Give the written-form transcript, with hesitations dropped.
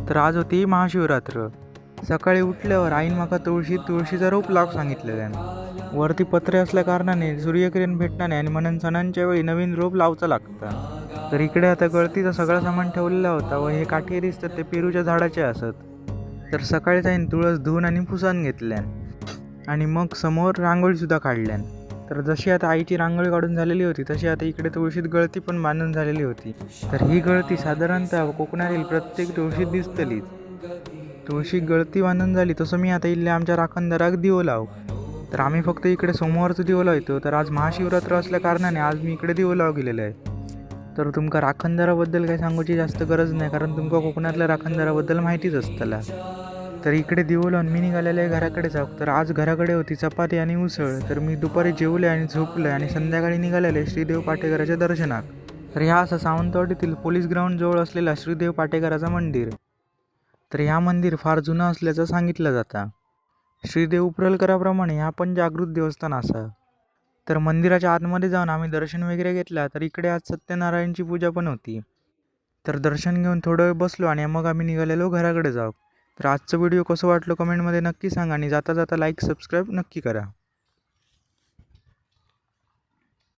तर आज होती महाशिवरात्र. सकाळी उठल्यावर आईन माका तुळशीचा रोप लाव सांगितलेल्यान. वरती पत्रे असल्या कारणाने सूर्यकिरण भेटणार नाही आणि म्हणून सणांच्या वेळी नवीन रोप लावचं लागतं. तर इकडे आता गळतीचा सगळा सामान ठेवलेला होता व हे काठी दिसतात ते पेरूच्या झाडाचे असत. तर सकाळीच आईन तुळस धुवून आणि पुसान घेतल्यान आणि मग समोर रांगोळीसुद्धा काढल्यान. तर जशी आता आईची रांगोळी काढून झालेली होती तशी आता इकडे तुळशीत गळती पण बांधून झालेली होती. तर ही गळती साधारणतः कोकणातील प्रत्येक तुळशीत दिसतलीच. तुळशी गळती बांधून झाली तसं मी आता इथल्या आमच्या राखणदाराक दिवो लाव. तर आम्ही फक्त इकडे सोमवारचं दिवो लावतो. तर आज महाशिवरात्र असल्या कारणाने आज मी इकडे दिवो लाव गेलेलो आहे. तर तुमका राखणदाराबद्दल काही सांगूची जास्त गरज नाही, कारण तुमका कोकणातल्या राखणदाराबद्दल माहितीच असतला. तर इकडे दिवो लावून मी निघालेलं आहे घराकडे जाऊ. तर आज घराकडे होती चपाती आणि उसळ. तर मी दुपारी जेवले आणि झोपले आणि संध्याकाळी निघालेले श्रीदेव पाटेकराच्या दर्शनाक. तर ह्या असं सावंतवाडीतील पोलीस ग्राउंड जवळ असलेला श्रीदेव पाटेकराचा मंदिर. तर ह्या मंदिर फार जुनं असल्याचं सांगितलं जातं. श्रीदेव उपरलकराप्रमाणे ह्या पण जागृत देवस्थान असा. तर मंदिराच्या आतमध्ये जाऊन आम्ही दर्शन वगैरे घेतला. तर इकडे आज सत्यनारायणची पूजा पण होती. तर दर्शन घेऊन थोडं वेळ बसलो आणि मग आम्ही निघालेलो घराकडे जाऊ. तर आजचं व्हिडिओ कसं वाटलं कमेंटमध्ये नक्की सांगा आणि जाता जाता लाईक सबस्क्राईब नक्की करा.